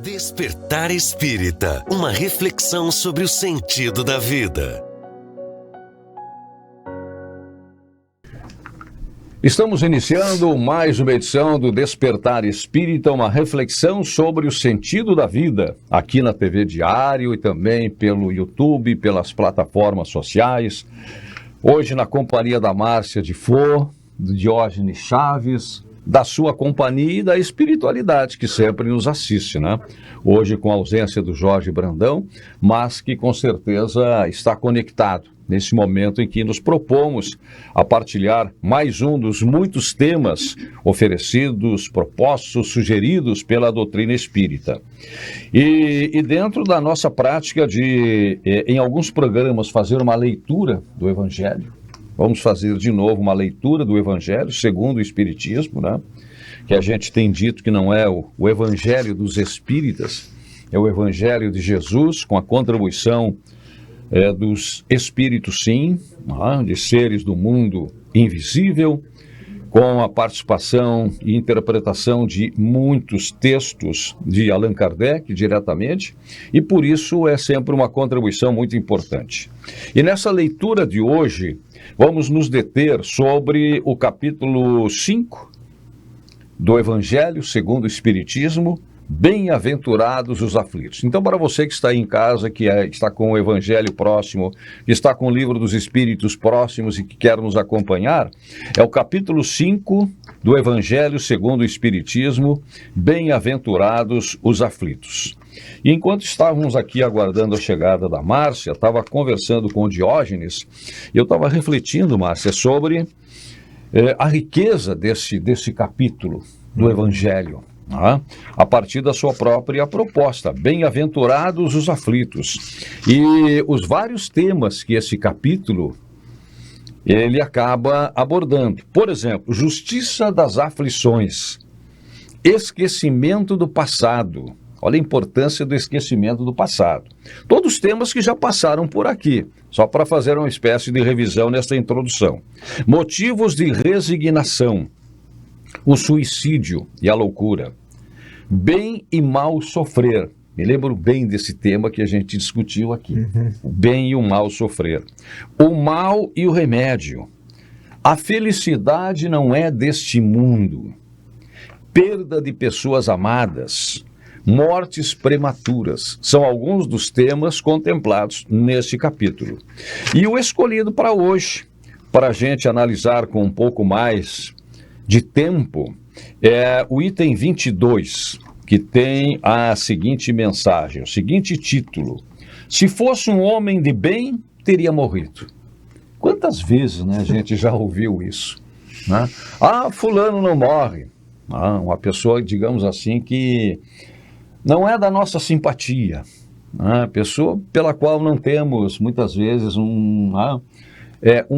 Despertar Espírita, uma reflexão sobre o sentido da vida. Estamos iniciando mais uma edição do Despertar Espírita, uma reflexão sobre o sentido da vida, aqui na TV Diário e também pelo YouTube, pelas plataformas sociais. Hoje na companhia da Márcia de Flor, do Diógenes Chaves, da sua companhia e da espiritualidade que sempre nos assiste, né? Hoje com a ausência do Jorge Brandão, mas que com certeza está conectado nesse momento em que nos propomos a partilhar mais um dos muitos temas oferecidos, propostos, sugeridos pela doutrina espírita. E dentro da nossa prática de, em alguns programas, fazer uma leitura do Evangelho, vamos fazer de novo uma leitura do Evangelho segundo o Espiritismo, né? Que a gente tem dito que não é o Evangelho dos Espíritas, é o Evangelho de Jesus, com a contribuição dos Espíritos, sim, né? De seres do mundo invisível, com a participação e interpretação de muitos textos de Allan Kardec diretamente, e por isso é sempre uma contribuição muito importante. E nessa leitura de hoje, vamos nos deter sobre o capítulo 5 do Evangelho segundo o Espiritismo, Bem-aventurados os aflitos. Então, para você que está aí em casa, que está com o Evangelho próximo, que está com o Livro dos Espíritos próximos e que quer nos acompanhar, é o capítulo 5 do Evangelho segundo o Espiritismo, Bem-aventurados os aflitos. E enquanto estávamos aqui aguardando a chegada da Márcia, estava conversando com o Diógenes, e eu estava refletindo, Márcia, sobre a riqueza desse capítulo do Evangelho, a partir da sua própria proposta, bem-aventurados os aflitos. E os vários temas que esse capítulo ele acaba abordando. Por exemplo, justiça das aflições, esquecimento do passado. Olha a importância do esquecimento do passado. Todos temas que já passaram por aqui, só para fazer uma espécie de revisão nesta introdução. Motivos de resignação, o suicídio e a loucura. Bem e mal sofrer. Me lembro bem desse tema que a gente discutiu aqui. O bem e o mal sofrer. O mal e o remédio. A felicidade não é deste mundo. Perda de pessoas amadas. Mortes prematuras. São alguns dos temas contemplados neste capítulo. E o escolhido para hoje, para a gente analisar com um pouco mais de tempo, é o item 22, que tem a seguinte mensagem, o seguinte título: se fosse um homem de bem, teria morrido. Quantas vezes, né, a gente já ouviu isso, né? Ah, fulano não morre. Uma pessoa, digamos assim, que não é da nossa simpatia, né? Pessoa pela qual não temos, muitas vezes, um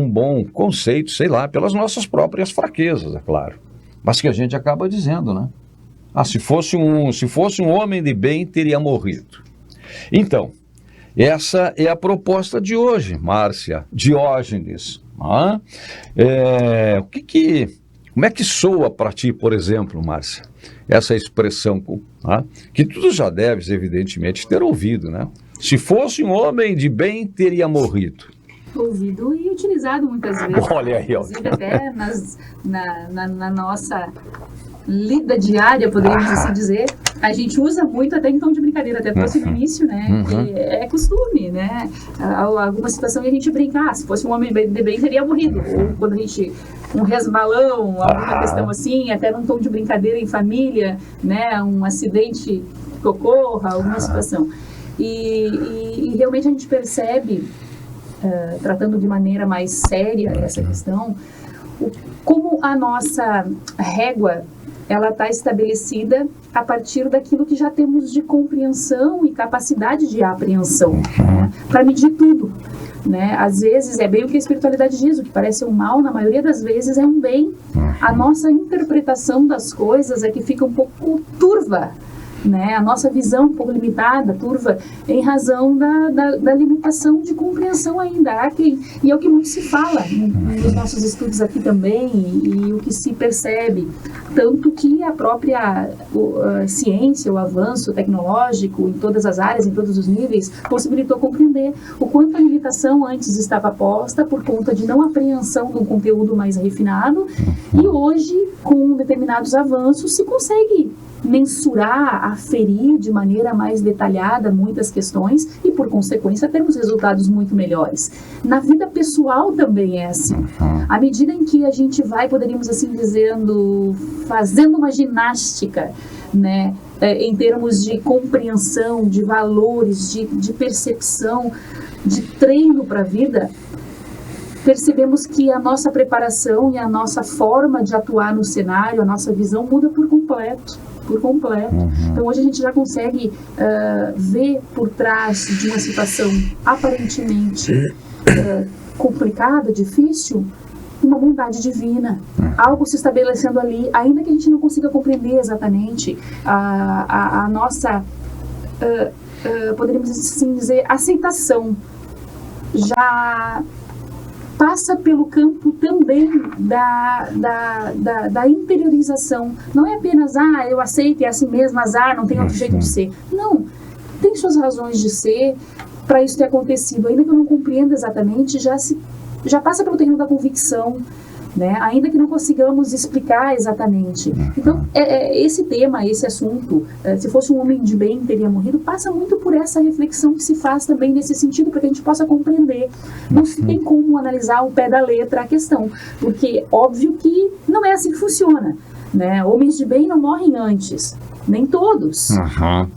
bom conceito, sei lá, pelas nossas próprias fraquezas, é claro. Mas que a gente acaba dizendo, né? Se fosse um homem de bem, teria morrido. Então, essa é a proposta de hoje, Márcia, Diógenes. Como é que soa para ti, por exemplo, Márcia, essa expressão, que tu já deves, evidentemente, ter ouvido, né? Se fosse um homem de bem, teria morrido. Ouvido e utilizado muitas vezes. Olha aí, ó. Inclusive até na nossa lida diária, poderíamos assim dizer, a gente usa muito até em tom de brincadeira, até trouxe no início, né? Que é costume, né? Alguma situação que a gente brinca, se fosse um homem de bem, teria morrido. Ou quando a gente, um resbalão, alguma questão assim, até num tom de brincadeira em família, né? Um acidente que ocorra, alguma situação. E realmente a gente percebe, tratando de maneira mais séria essa questão, como a nossa régua ela está estabelecida a partir daquilo que já temos de compreensão e capacidade de apreensão, né? Para medir tudo, né? Às vezes é bem o que a espiritualidade diz, o que parece um mal, na maioria das vezes é um bem. A nossa interpretação das coisas é que fica um pouco turva, né? A nossa visão um pouco limitada, turva, em razão da limitação de compreensão ainda. E é o que muito se fala nos nossos estudos aqui também, e o que se percebe, tanto que a própria ciência, o avanço tecnológico em todas as áreas, em todos os níveis, possibilitou compreender o quanto a limitação antes estava posta por conta de não apreensão de um conteúdo mais refinado, e hoje, com determinados avanços, se consegue mensurar, aferir de maneira mais detalhada muitas questões e, por consequência, termos resultados muito melhores. Na vida pessoal também é assim. À medida em que a gente vai, poderíamos assim dizendo, fazendo uma ginástica, né, em termos de compreensão, de valores, de percepção, de treino para a vida, percebemos que a nossa preparação e a nossa forma de atuar no cenário, a nossa visão muda por completo. Então hoje a gente já consegue ver por trás de uma situação aparentemente complicada, difícil, uma bondade divina, algo se estabelecendo ali, ainda que a gente não consiga compreender exatamente a nossa, poderíamos assim dizer, aceitação, já passa pelo campo também da interiorização. Não é apenas, eu aceito, é assim mesmo, azar, não tem outro jeito de ser. Não, tem suas razões de ser para isso ter acontecido. Ainda que eu não compreenda exatamente, já passa pelo terreno da convicção, né? Ainda que não consigamos explicar exatamente. Então, esse tema, esse assunto, se fosse um homem de bem teria morrido, passa muito por essa reflexão que se faz também nesse sentido, para que a gente possa compreender. Não se tem como analisar ao pé da letra a questão, porque óbvio que não é assim que funciona, né? Homens de bem não morrem antes, nem todos.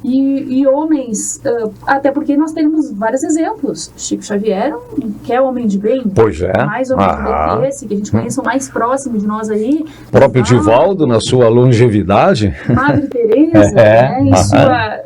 E homens, até porque nós temos vários exemplos. Chico Xavier, que é homem de bem, pois é. Mais homem de bem que esse, que a gente conhece, o mais próximo de nós aí. O próprio Divaldo, na sua longevidade. Madre Teresa, né, em sua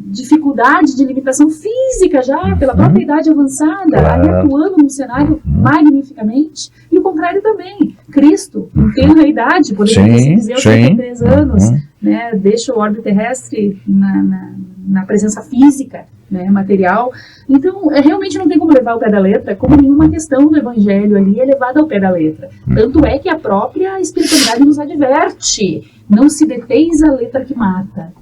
dificuldade de limitação física já, pela própria idade avançada, aí atuando num cenário magnificamente. E o contrário também. Cristo, em tenra idade, poderíamos dizer, aos 73 anos, né, deixa o orbe terrestre na presença física, né, material. Então, realmente não tem como levar ao pé da letra, como nenhuma questão do Evangelho ali é levada ao pé da letra. Tanto é que a própria espiritualidade nos adverte: não se deteis a letra que mata,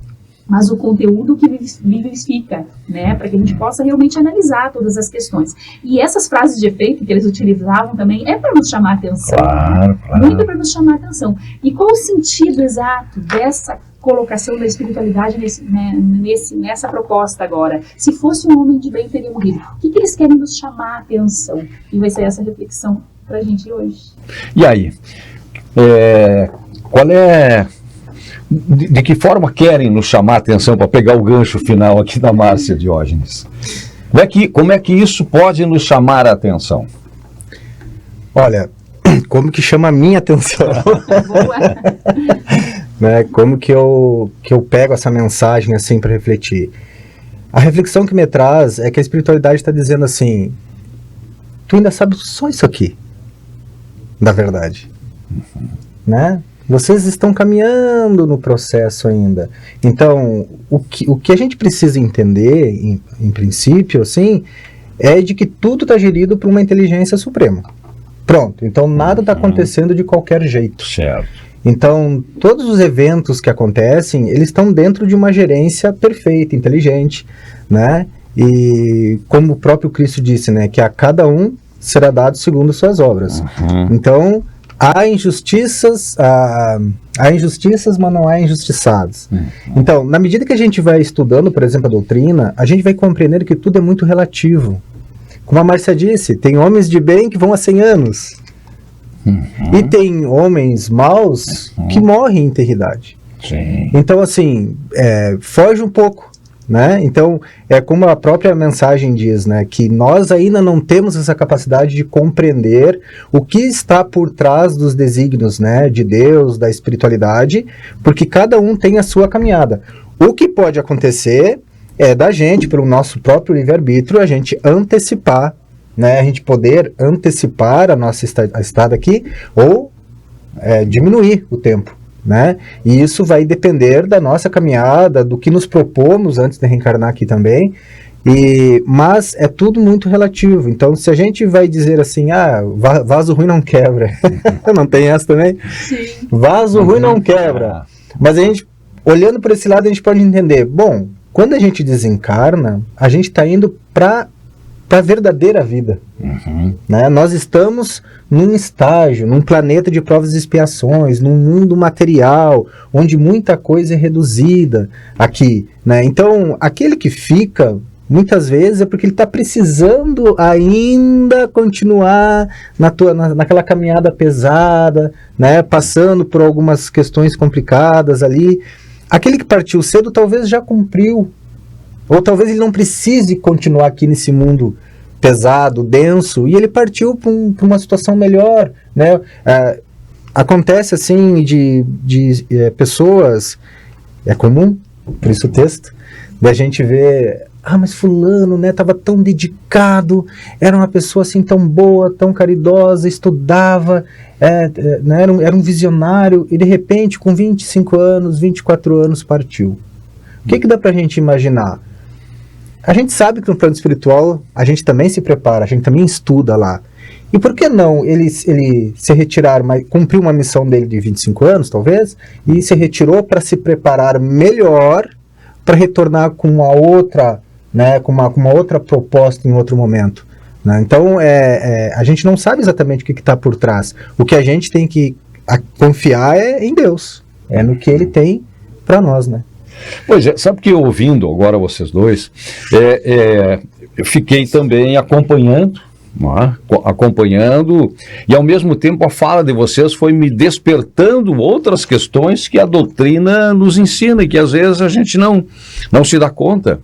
mas o conteúdo que vivifica, né, para que a gente possa realmente analisar todas as questões. E essas frases de efeito que eles utilizavam também é para nos chamar a atenção. Claro. Muito para nos chamar a atenção. E qual o sentido exato dessa colocação da espiritualidade nessa proposta agora? Se fosse um homem de bem, teria morrido. O que eles querem nos chamar a atenção? E vai ser essa reflexão para a gente hoje. E aí? Qual é... De que forma querem nos chamar a atenção, para pegar o gancho final aqui da Márcia Diógenes? Como é que isso pode nos chamar a atenção? Olha, como que chama a minha atenção? Né? Como que eu pego essa mensagem assim para refletir? A reflexão que me traz é que a espiritualidade está dizendo assim: tu ainda sabe só isso aqui, da verdade, né? Vocês estão caminhando no processo ainda. Então, o que a gente precisa entender, em princípio, assim, é de que tudo está gerido por uma inteligência suprema. Pronto. Então, nada está acontecendo de qualquer jeito. Certo. Então, todos os eventos que acontecem, eles estão dentro de uma gerência perfeita, inteligente, né? E como o próprio Cristo disse, né, que a cada um será dado segundo suas obras. Então, há injustiças, mas não há injustiçados. Então, na medida que a gente vai estudando, por exemplo, a doutrina, a gente vai compreender que tudo é muito relativo. Como a Márcia disse, tem homens de bem que vão a 100 anos. E tem homens maus que morrem em eternidade. Então, assim, foge um pouco, né? Então, é como a própria mensagem diz, né, que nós ainda não temos essa capacidade de compreender o que está por trás dos desígnios, né, de Deus, da espiritualidade, porque cada um tem a sua caminhada. O que pode acontecer é da gente, pelo nosso próprio livre-arbítrio, a gente antecipar, né, a gente poder antecipar a nossa estada aqui, ou diminuir o tempo, né? E isso vai depender da nossa caminhada, do que nos propomos antes de reencarnar aqui também. Mas é tudo muito relativo. Então, se a gente vai dizer assim, vaso ruim não quebra, não tem essa também? Sim. Vaso ruim não quebra. Mas a gente, olhando por esse lado, a gente pode entender, bom, quando a gente desencarna, a gente está indo para a verdadeira vida. Né? Nós estamos num estágio, num planeta de provas e expiações, num mundo material, onde muita coisa é reduzida aqui. Né? Então, aquele que fica, muitas vezes, é porque ele está precisando ainda continuar naquela caminhada pesada, né? Passando por algumas questões complicadas ali. Aquele que partiu cedo talvez já cumpriu, ou talvez ele não precise continuar aqui nesse mundo pesado, denso, e ele partiu para uma situação melhor, né? Acontece assim de pessoas, é comum, por isso o texto, da gente ver, mas fulano, né, estava tão dedicado, era uma pessoa assim tão boa, tão caridosa, estudava, né, era um visionário, e de repente, com 25 anos, 24 anos, partiu. O que dá pra gente imaginar? A gente sabe que no plano espiritual, a gente também se prepara, a gente também estuda lá. E por que não ele se retirar, cumpriu uma missão dele de 25 anos, talvez, e se retirou para se preparar melhor, para retornar com uma outra, né, com uma outra proposta em outro momento. Né? Então, a gente não sabe exatamente o que está por trás. O que a gente tem que confiar é em Deus, é no que Ele tem para nós, né? Pois é, sabe que ouvindo agora vocês dois, eu fiquei também acompanhando, e ao mesmo tempo a fala de vocês foi me despertando outras questões que a doutrina nos ensina e que às vezes a gente não se dá conta.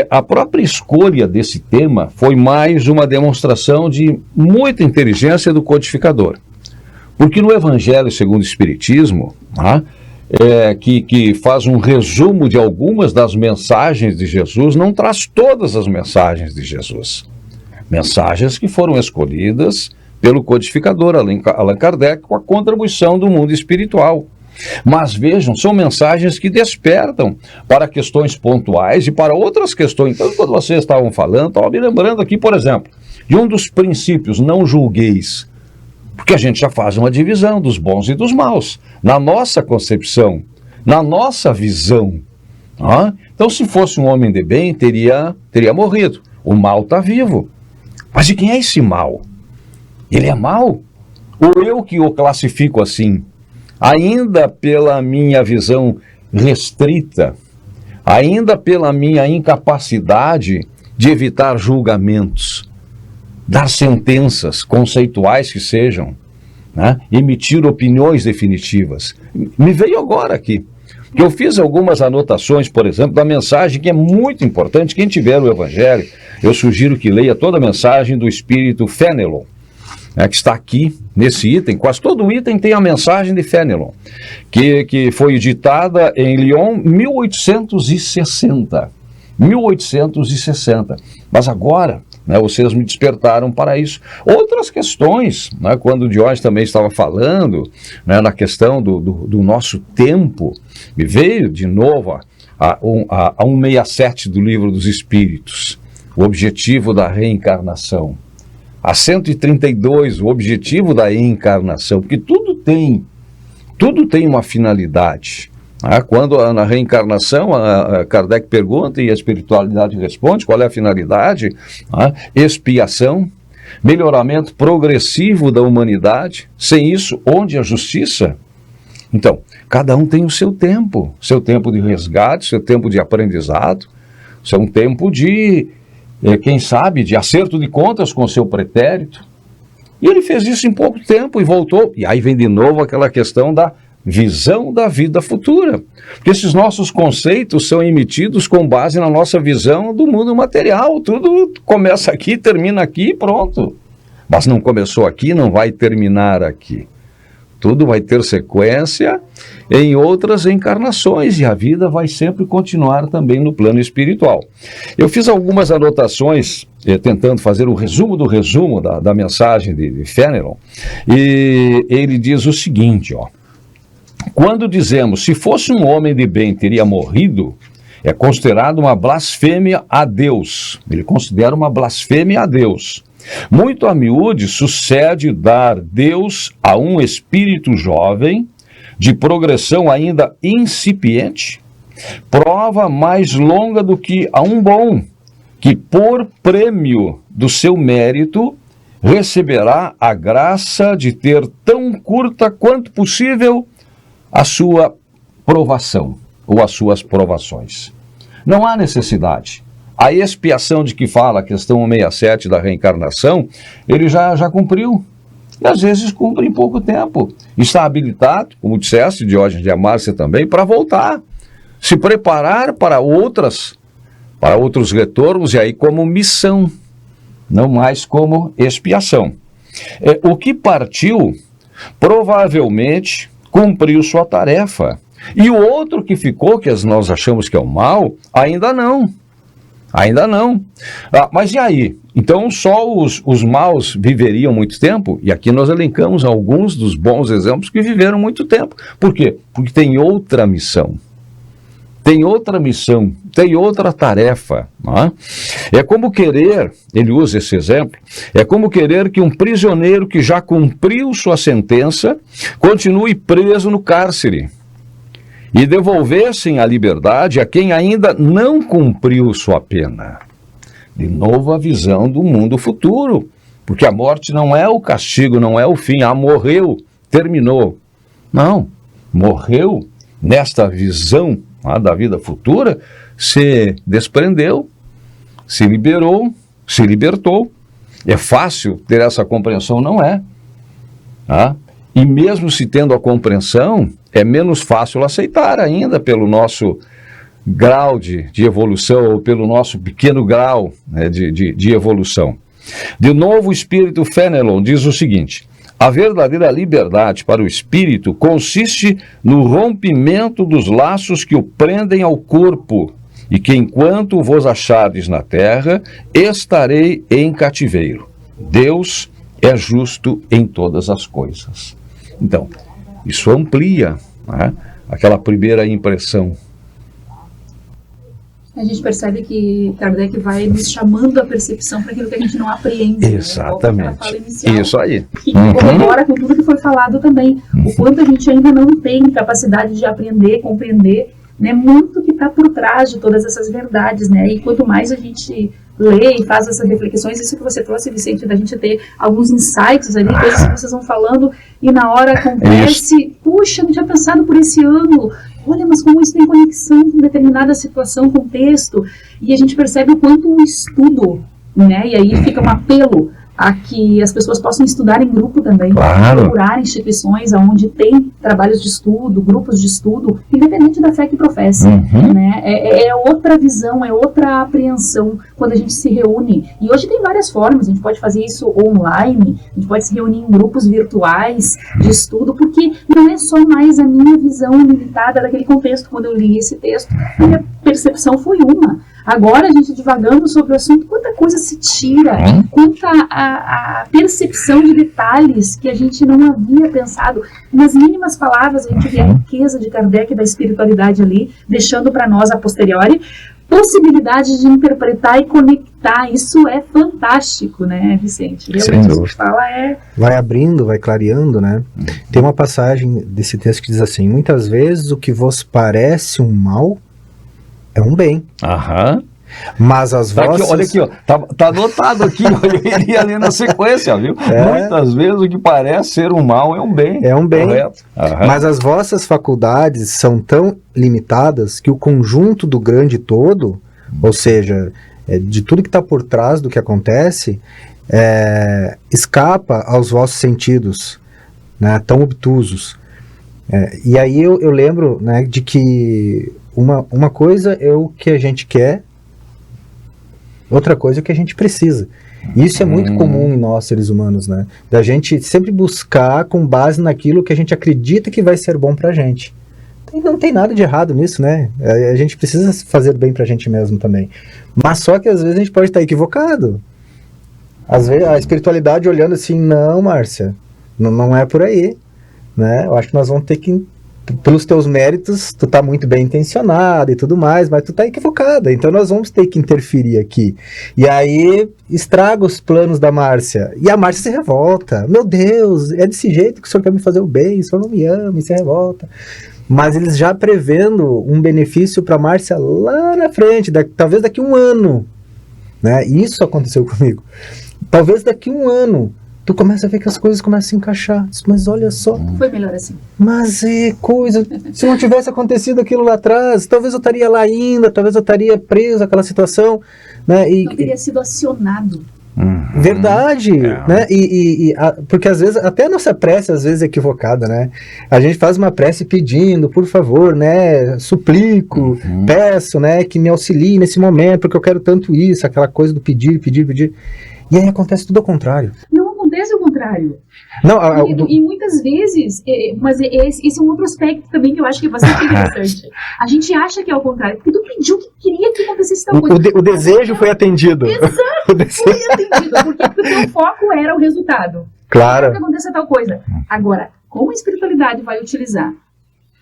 A própria escolha desse tema foi mais uma demonstração de muita inteligência do codificador, porque no Evangelho segundo o Espiritismo, que faz um resumo de algumas das mensagens de Jesus, não traz todas as mensagens de Jesus. Mensagens que foram escolhidas pelo codificador Allan Kardec com a contribuição do mundo espiritual. Mas vejam, são mensagens que despertam para questões pontuais e para outras questões. Então, quando vocês estavam falando, estava me lembrando aqui, por exemplo, de um dos princípios, não julgueis. Porque a gente já faz uma divisão dos bons e dos maus, na nossa concepção, na nossa visão. Então, se fosse um homem de bem, teria morrido. O mal está vivo. Mas de quem é esse mal? Ele é mau? Ou eu que o classifico assim? Ainda pela minha visão restrita, ainda pela minha incapacidade de evitar julgamentos, dar sentenças conceituais que sejam, né? Emitir opiniões definitivas. Me veio agora aqui, que eu fiz algumas anotações, por exemplo, da mensagem que é muito importante. Quem tiver o Evangelho, eu sugiro que leia toda a mensagem do Espírito Fenelon, que está aqui nesse item. Quase todo item tem a mensagem de Fenelon, que foi editada em Lyon 1860. Mas agora, vocês me despertaram para isso. Outras questões, quando o Diógenes também estava falando, na questão do nosso tempo, me veio de novo a 167 do Livro dos Espíritos, o objetivo da reencarnação. A 132, o objetivo da encarnação, porque tudo tem uma finalidade. Quando na reencarnação, Kardec pergunta e a espiritualidade responde qual é a finalidade. Expiação, melhoramento progressivo da humanidade. Sem isso, onde a justiça? Então, cada um tem o seu tempo de resgate, seu tempo de aprendizado, seu tempo de... quem sabe, de acerto de contas com o seu pretérito. E ele fez isso em pouco tempo e voltou. E aí vem de novo aquela questão da visão da vida futura. Porque esses nossos conceitos são emitidos com base na nossa visão do mundo material. Tudo começa aqui, termina aqui e pronto. Mas não começou aqui, não vai terminar aqui. Tudo vai ter sequência em outras encarnações e a vida vai sempre continuar também no plano espiritual. Eu fiz algumas anotações, tentando fazer o resumo do resumo da mensagem de Fenelon, e ele diz o seguinte, quando dizemos, se fosse um homem de bem teria morrido, é considerado uma blasfêmia a Deus. Ele considera uma blasfêmia a Deus. Muito a miúde sucede dar Deus a um espírito jovem, de progressão ainda incipiente, prova mais longa do que a um bom, que por prêmio do seu mérito receberá a graça de ter tão curta quanto possível a sua provação, ou as suas provações. Não há necessidade. A expiação de que fala a questão 167 da reencarnação, ele já cumpriu. E às vezes cumpre em pouco tempo. Está habilitado, como disseste, Diógenes de Amárcia também, para voltar. Se preparar para outros retornos, e aí como missão, não mais como expiação. O que partiu, provavelmente, cumpriu sua tarefa. E o outro que ficou, que nós achamos que é o mal, ainda não. Ainda não. Mas e aí? Então só os maus viveriam muito tempo? E aqui nós elencamos alguns dos bons exemplos que viveram muito tempo. Por quê? Porque tem outra missão. Tem outra missão, tem outra tarefa. Não é? É como querer, ele usa esse exemplo, é como querer que um prisioneiro que já cumpriu sua sentença continue preso no cárcere e devolvessem a liberdade a quem ainda não cumpriu sua pena. De novo a visão do mundo futuro, porque a morte não é o castigo, não é o fim, morreu, terminou. Não, morreu nesta visão da vida futura, se desprendeu, se liberou, se libertou. É fácil ter essa compreensão? Não é. E mesmo se tendo a compreensão, é menos fácil aceitar ainda pelo nosso grau de evolução, ou pelo nosso pequeno grau, né, de evolução. De novo, o espírito Fenelon diz o seguinte: a verdadeira liberdade para o espírito consiste no rompimento dos laços que o prendem ao corpo, e que enquanto vos achardes na terra, estarei em cativeiro. Deus é justo em todas as coisas. Então, isso amplia, né, aquela primeira impressão. A gente percebe que Kardec vai nos chamando a percepção para aquilo que a gente não apreende. Exatamente. Né? Isso aí. Que corrobora com tudo que foi falado também. O quanto a gente ainda não tem capacidade de aprender, compreender, né, muito que está por trás de todas essas verdades, né? E quanto mais a gente lê e faz essas reflexões, isso que você trouxe, Vicente, da gente ter alguns insights ali, coisas que vocês vão falando, e na hora acontece, puxa, não tinha pensado por esse ângulo, olha, mas como isso tem conexão com determinada situação, contexto, e a gente percebe o quanto o estudo, né, e aí fica um apelo a que as pessoas possam estudar em grupo também, claro, procurar instituições onde tem trabalhos de estudo, grupos de estudo, independente da fé que professa, né? É outra visão, é outra apreensão quando a gente se reúne. E hoje tem várias formas, a gente pode fazer isso online, a gente pode se reunir em grupos virtuais de estudo, porque não é só mais a minha visão limitada daquele contexto. Quando eu li esse texto, a minha percepção foi uma. Agora, a gente divagando sobre o assunto, quanta coisa se tira, quanta a percepção de detalhes que a gente não havia pensado. Nas mínimas palavras, a gente vê a riqueza de Kardec, da espiritualidade ali, deixando para nós, a posteriori, possibilidade de interpretar e conectar. Isso é fantástico, né, Vicente? Realmente, isso que fala vai abrindo, vai clareando, né? Tem uma passagem desse texto que diz assim: muitas vezes o que vos parece um mal é um bem. Mas as vossas... Olha aqui, ó, tá anotado aqui, eu iria ali na sequência, viu? Muitas vezes o que parece ser um mal é um bem. É um bem. Mas as vossas faculdades são tão limitadas que o conjunto do grande todo, ou seja, de tudo que está por trás do que acontece, escapa aos vossos sentidos, né, tão obtusos. E aí eu lembro, né, de que uma coisa é o que a gente quer, outra coisa é o que a gente precisa. E isso é muito comum em nós, seres humanos, né? Da gente sempre buscar com base naquilo que a gente acredita que vai ser bom pra gente. Não tem nada de errado nisso, né? A gente precisa fazer bem pra gente mesmo também. Mas só que às vezes a gente pode estar equivocado. Às vezes a espiritualidade olhando assim, não, Márcia, não é por aí, né? Eu acho que nós vamos ter que pelos teus méritos, tu tá muito bem intencionada e tudo mais, mas tu tá equivocada, então nós vamos ter que interferir aqui. E aí estraga os planos da Márcia, e a Márcia se revolta. Meu Deus, é desse jeito que o senhor quer me fazer o bem, o senhor não me ama, e se revolta. Mas eles já prevendo um benefício para Márcia lá na frente, talvez daqui a um ano, né? Isso aconteceu comigo. Talvez daqui a um ano, tu começa a ver que as coisas começam a se encaixar. Mas olha só. Foi melhor assim. Mas é coisa. Se não tivesse acontecido aquilo lá atrás, talvez eu estaria lá ainda, talvez eu estaria preso àquela situação, né? Não teria sido acionado. Verdade, né? Porque às vezes, até a nossa prece às vezes é equivocada, né? A gente faz uma prece pedindo, por favor, né? Suplico, peço, né? Que me auxilie nesse momento, porque eu quero tanto isso, aquela coisa do pedir. E aí acontece tudo ao contrário. Não acontece o contrário. Não, e muitas vezes, mas esse é um outro aspecto também que eu acho que é bastante interessante. A gente acha que é o contrário, porque tu pediu que queria que acontecesse tal coisa. O desejo foi atendido. Exato, foi atendido, porque o teu foco era o resultado. Claro. Que aconteça tal coisa. Agora, como a espiritualidade vai utilizar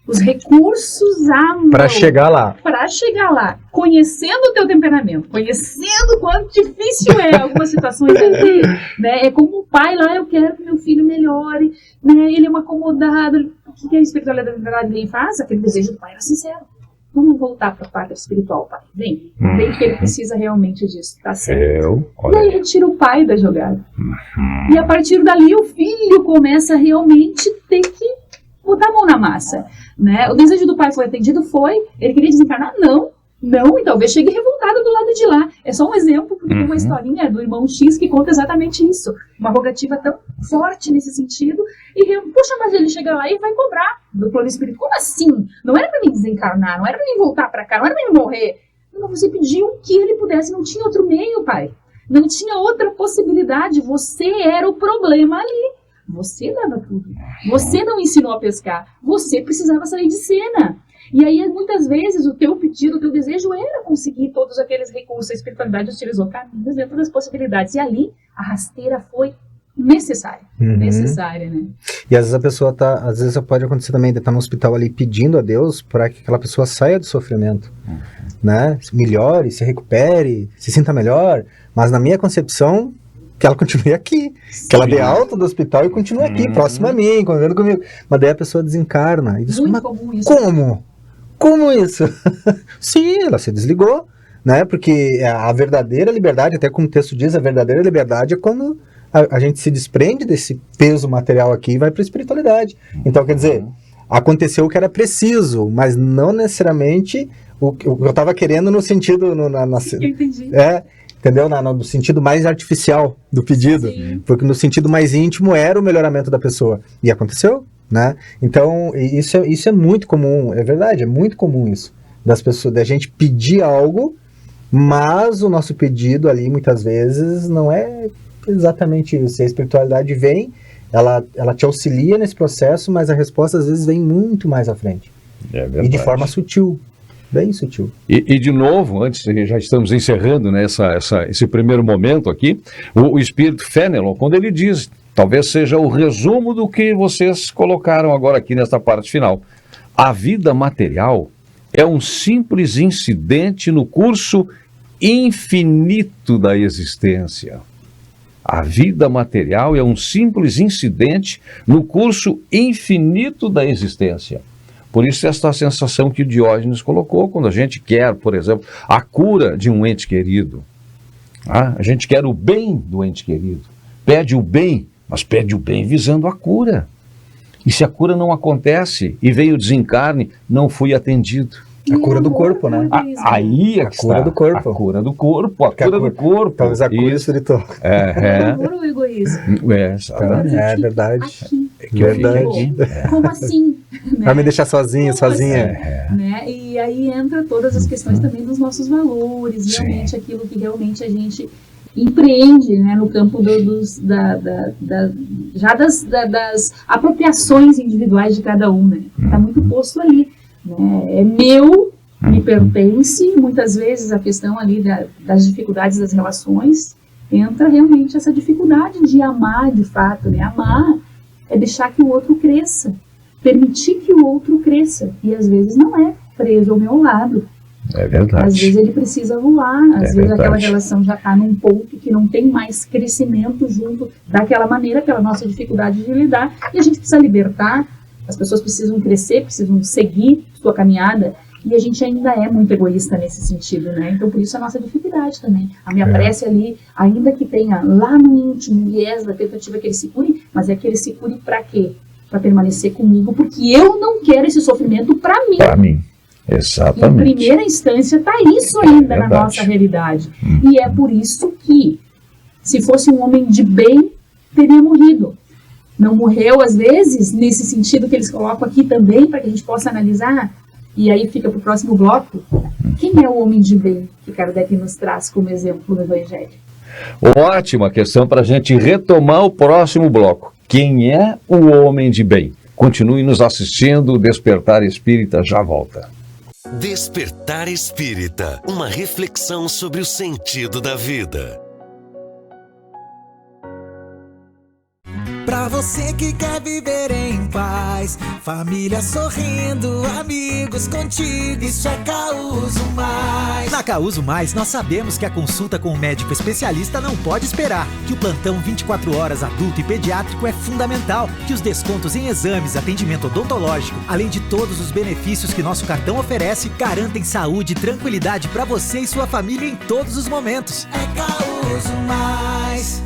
os recursos à mão para chegar lá, conhecendo o teu temperamento, conhecendo quanto difícil é algumas situações ali, né? É como o pai lá, eu quero que meu filho melhore, né? Ele é um acomodado. O que a espiritualidade faz? Aquele desejo do pai era sincero. Vamos voltar para a parte espiritual, pai. Vem que ele precisa realmente disso, tá certo? E aí retira o pai da jogada. E a partir dali o filho começa a realmente ter que botar a mão na massa, né? O desejo do pai foi atendido? Foi. Ele queria desencarnar? Não, e talvez chegue revoltado do lado de lá. É só um exemplo, porque tem uma historinha do irmão X que conta exatamente isso. Uma rogativa tão forte nesse sentido. Poxa, mas ele chega lá e vai cobrar do plano espírito. Como assim? Não era pra mim desencarnar, não era pra mim voltar pra cá, não era pra mim morrer. Não, você pediu que ele pudesse, não tinha outro meio, pai. Não tinha outra possibilidade, você era o problema ali. Você dava tudo. Você não ensinou a pescar. Você precisava sair de cena. E aí, muitas vezes, o teu pedido, o teu desejo era conseguir todos aqueles recursos. A espiritualidade utilizou caminhos dentro das possibilidades. E ali, a rasteira foi necessária. Necessária, né? E às vezes a pessoa às vezes pode acontecer também de estar no hospital ali pedindo a Deus para que aquela pessoa saia do sofrimento, né? Melhore, se recupere, se sinta melhor. Mas na minha concepção, que ela continue aqui, que ela dê alta do hospital e continue aqui, próximo a mim, convivendo comigo. Mas daí a pessoa desencarna. E diz, muito comum isso. Como? Como isso? Sim, ela se desligou, né? Porque a verdadeira liberdade, até como o texto diz, a verdadeira liberdade é quando a gente se desprende desse peso material aqui e vai para a espiritualidade. Então, quer dizer, aconteceu o que era preciso, mas não necessariamente o que eu estava querendo no sentido... Eu entendi. Entendeu? No sentido mais artificial do pedido. Sim. Porque no sentido mais íntimo era o melhoramento da pessoa. E aconteceu, né? Então, isso é muito comum. É verdade, é muito comum isso. Das pessoas, da gente pedir algo, mas o nosso pedido ali, muitas vezes, não é exatamente isso. A espiritualidade vem, ela te auxilia nesse processo, mas a resposta, às vezes, vem muito mais à frente. É verdade. E de forma sutil. Bem sutil. E de novo, antes, já estamos encerrando, né, esse primeiro momento aqui, o espírito Fenelon, quando ele diz, talvez seja o resumo do que vocês colocaram agora aqui nesta parte final. A vida material é um simples incidente no curso infinito da existência. A vida material é um simples incidente no curso infinito da existência. Por isso, esta sensação que o Diógenes colocou, quando a gente quer, por exemplo, a cura de um ente querido. A gente quer o bem do ente querido. Pede o bem, mas pede o bem visando a cura. E se a cura não acontece e veio o desencarne, não fui atendido. A cura do corpo, né? Aí é que a cura do corpo. A cura do corpo, a cura do corpo. Talvez a cura espiritual. O egoísmo. É verdade. Aqui. Verdade. Como assim? Né? Vai me deixar sozinha. Né? E aí entra todas as questões também dos nossos valores, realmente aquilo que realmente a gente empreende, né, no campo das apropriações individuais de cada um, né? Está muito posto ali. Né? É meu, me pertence. Muitas vezes a questão ali das dificuldades das relações entra realmente essa dificuldade de amar de fato, né? Amar é deixar que o outro cresça, permitir que o outro cresça. E às vezes não é preso ao meu lado. É verdade. Às vezes ele precisa voar, às vezes aquela relação já está num ponto que não tem mais crescimento junto daquela maneira, pela nossa dificuldade de lidar, e a gente precisa libertar, as pessoas precisam crescer, precisam seguir sua caminhada, e a gente ainda é muito egoísta nesse sentido, né? Então por isso a nossa dificuldade também. A minha prece ali, ainda que tenha lá no íntimo o viés da tentativa que ele se cure, mas é que ele se cure para quê? Para permanecer comigo, porque eu não quero esse sofrimento para mim. Para mim. Exatamente. Em primeira instância está isso ainda na nossa realidade. E é por isso que, se fosse um homem de bem, teria morrido. Não morreu, às vezes, nesse sentido que eles colocam aqui também, para que a gente possa analisar. E aí fica para o próximo bloco. Quem é o homem de bem que Kardec nos traz como exemplo no Evangelho? Ótima questão para a gente retomar o próximo bloco. Quem é o homem de bem? Continue nos assistindo, o Despertar Espírita já volta. Despertar Espírita, uma reflexão sobre o sentido da vida. Pra você que quer viver em paz, família sorrindo, amigos contigo, isso é Causo Mais. Na Causo Mais, nós sabemos que a consulta com um médico especialista não pode esperar, que o plantão 24 horas adulto e pediátrico é fundamental, que os descontos em exames, atendimento odontológico, além de todos os benefícios que nosso cartão oferece, garantem saúde e tranquilidade pra você e sua família em todos os momentos. É Causo Mais.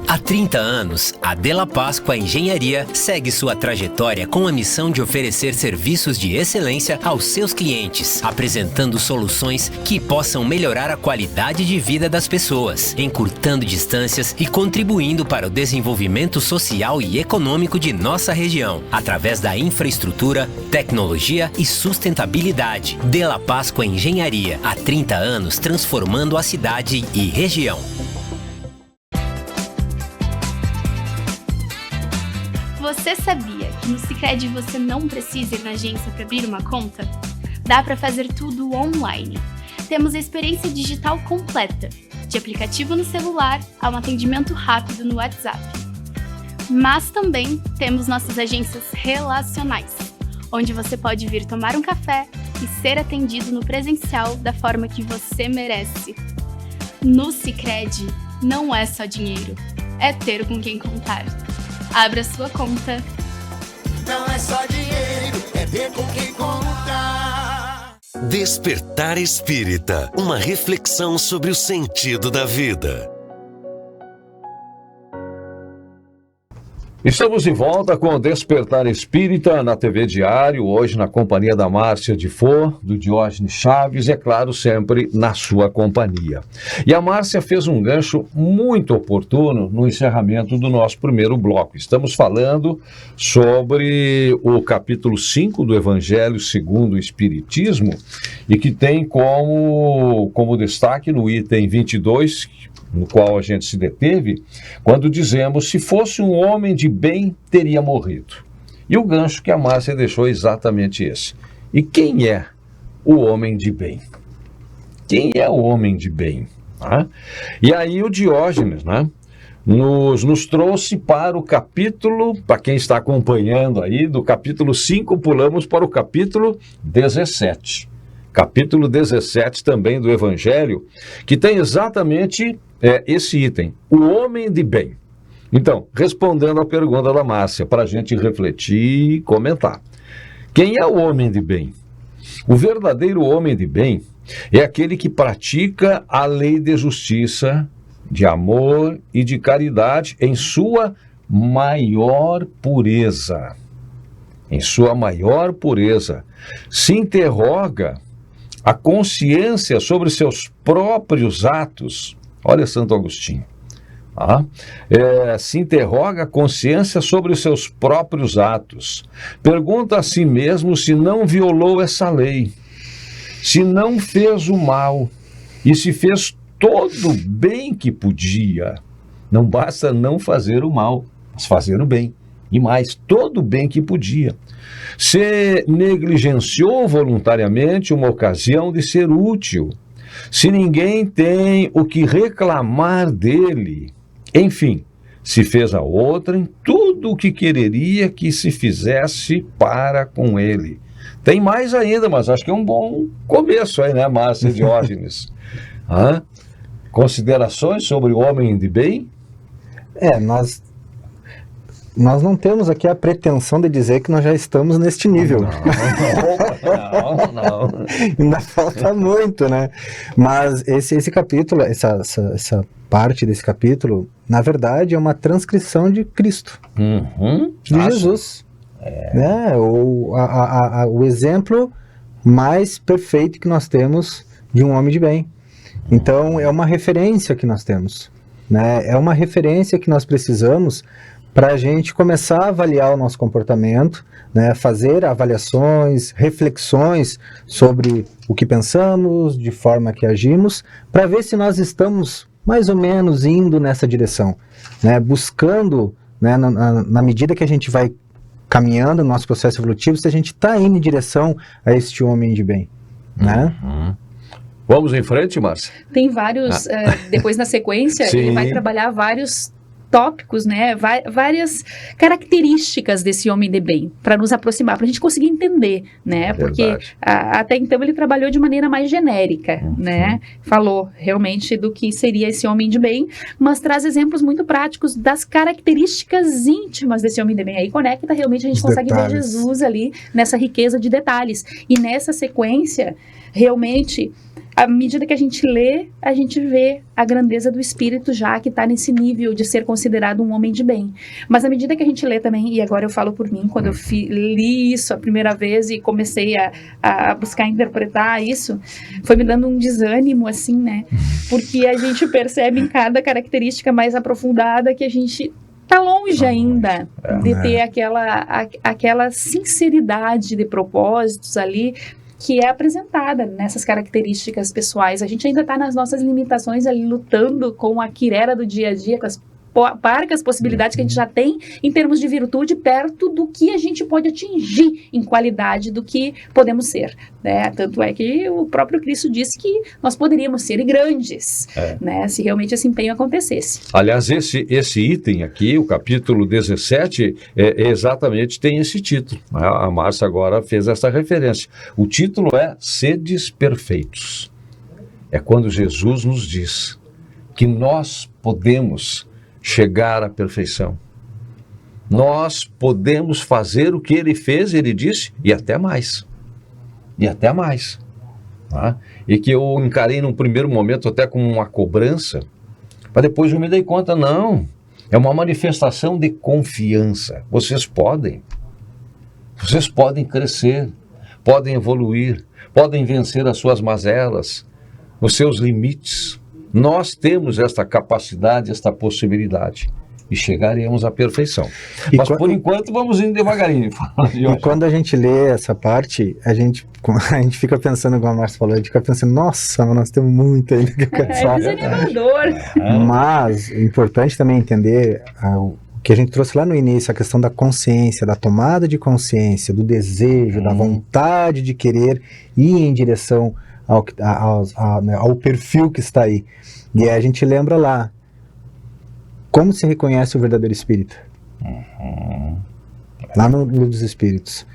Há 30 anos, a Della Páscoa Engenharia segue sua trajetória com a missão de oferecer serviços de excelência aos seus clientes, apresentando soluções que possam melhorar a qualidade de vida das pessoas, encurtando distâncias e contribuindo para o desenvolvimento social e econômico de nossa região, através da infraestrutura, tecnologia e sustentabilidade. Della Páscoa Engenharia, há 30 anos transformando a cidade e região. Você sabia que no Sicredi você não precisa ir na agência para abrir uma conta? Dá para fazer tudo online. Temos a experiência digital completa, de aplicativo no celular a um atendimento rápido no WhatsApp. Mas também temos nossas agências relacionais, onde você pode vir tomar um café e ser atendido no presencial da forma que você merece. No Sicredi, não é só dinheiro, é ter com quem contar. Abra sua conta. Não é só dinheiro, é ter com quem contar. Despertar Espírita, uma reflexão sobre o sentido da vida. Estamos de volta com o Despertar Espírita na TV Diário, hoje na companhia da Márcia de Fô, do Diógenes Chaves, e é claro, sempre na sua companhia. E a Márcia fez um gancho muito oportuno no encerramento do nosso primeiro bloco. Estamos falando sobre o capítulo 5 do Evangelho segundo o Espiritismo, e que tem como destaque no item 22, no qual a gente se deteve, quando dizemos: se fosse um homem de bem, teria morrido. E o gancho que a Márcia deixou é exatamente esse. E quem é o homem de bem? Quem é o homem de bem? E aí o Diógenes, nos trouxe para o capítulo, para quem está acompanhando aí, do capítulo 5, pulamos para o capítulo 17. capítulo 17 também do Evangelho, que tem exatamente esse item, o homem de bem. Então, respondendo à pergunta da Márcia, para a gente refletir e comentar. Quem é o homem de bem? O verdadeiro homem de bem é aquele que pratica a lei de justiça, de amor e de caridade em sua maior pureza. Em sua maior pureza. Se interroga a consciência sobre seus próprios atos. Olha Santo Agostinho. Se interroga a consciência sobre os seus próprios atos. Pergunta a si mesmo se não violou essa lei, se não fez o mal e se fez todo o bem que podia. Não basta não fazer o mal, mas fazer o bem. E mais, todo o bem que podia. Se negligenciou voluntariamente uma ocasião de ser útil. Se ninguém tem o que reclamar dele. Enfim, se fez a outrem tudo o que quereria que se fizesse para com ele. Tem mais ainda, mas acho que é um bom começo aí, né, Márcia Diógenes? Considerações sobre o homem de bem? Nós não temos aqui a pretensão de dizer que nós já estamos neste nível. Não. Ainda falta muito, né? Mas esse capítulo, essa parte desse capítulo, na verdade, é uma transcrição de Cristo, de Jesus. Né? O exemplo mais perfeito que nós temos de um homem de bem. Então, é uma referência que nós temos. Né? É uma referência que nós precisamos para a gente começar a avaliar o nosso comportamento, né, fazer avaliações, reflexões sobre o que pensamos, de forma que agimos, para ver se nós estamos mais ou menos indo nessa direção, né, buscando, né, na medida que a gente vai caminhando no nosso processo evolutivo, se a gente está indo em direção a este homem de bem. Né? Vamos em frente, Márcia? Tem vários, depois na sequência, Sim. ele vai trabalhar vários tópicos, né, várias características desse homem de bem, para nos aproximar, para a gente conseguir entender, né, porque até então ele trabalhou de maneira mais genérica, né, falou realmente do que seria esse homem de bem, mas traz exemplos muito práticos das características íntimas desse homem de bem, aí conecta realmente, a gente consegue ver Jesus ali, nessa riqueza de detalhes, e nessa sequência, realmente, à medida que a gente lê, a gente vê a grandeza do Espírito já que está nesse nível de ser considerado um homem de bem. Mas à medida que a gente lê também, e agora eu falo por mim, quando eu li isso a primeira vez e comecei a buscar interpretar isso, foi me dando um desânimo, assim, né? Porque a gente percebe em cada característica mais aprofundada que a gente está longe ainda de ter aquela sinceridade de propósitos ali, que é apresentada nessas características pessoais. A gente ainda está nas nossas limitações ali, lutando com a quirera do dia a dia, com as parcas possibilidades que a gente já tem em termos de virtude, perto do que a gente pode atingir em qualidade do que podemos ser, né? Tanto é que o próprio Cristo disse que nós poderíamos ser grandes, né? Se realmente esse empenho acontecesse. Aliás, esse item aqui, o capítulo 17, exatamente tem esse título. A Márcia agora fez essa referência. O título é Sedes Perfeitos. É quando Jesus nos diz que nós podemos chegar à perfeição. Nós podemos fazer o que ele fez, ele disse, e até mais. E até mais. Tá? E que eu encarei num primeiro momento até como uma cobrança, mas depois eu me dei conta, não. É uma manifestação de confiança. Vocês podem crescer, podem evoluir, podem vencer as suas mazelas, os seus limites. Nós temos esta capacidade, esta possibilidade e chegaremos à perfeição. Mas por enquanto vamos indo devagarinho. E quando a gente lê essa parte, a gente fica pensando, como a Márcia falou, a gente fica pensando, nossa, nós temos muito ainda que alcançar. É desanimador. Mas é importante também entender o que a gente trouxe lá no início, a questão da consciência, da tomada de consciência, do desejo, da vontade de querer ir em direção ao perfil que está aí. E aí a gente lembra lá, como se reconhece o verdadeiro espírita? Lá no Livro dos Espíritos.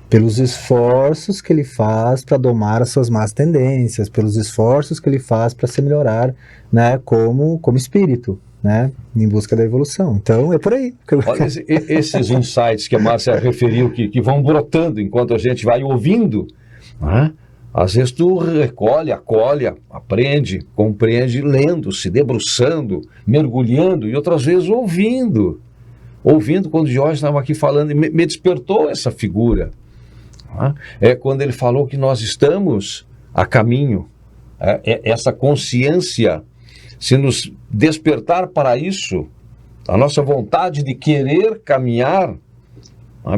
Pelos esforços que ele faz para domar as suas más tendências, pelos esforços que ele faz para se melhorar, né, como espírito, né, em busca da evolução. Então, é por aí. Olha, esses insights que a Márcia referiu, que vão brotando enquanto a gente vai ouvindo, né? Às vezes tu recolhe, acolhe, aprende, compreende, lendo, se debruçando, mergulhando, e outras vezes ouvindo. Ouvindo, quando o Jorge estava aqui falando, me despertou essa figura. É quando ele falou que nós estamos a caminho. Essa consciência, se nos despertar para isso, a nossa vontade de querer caminhar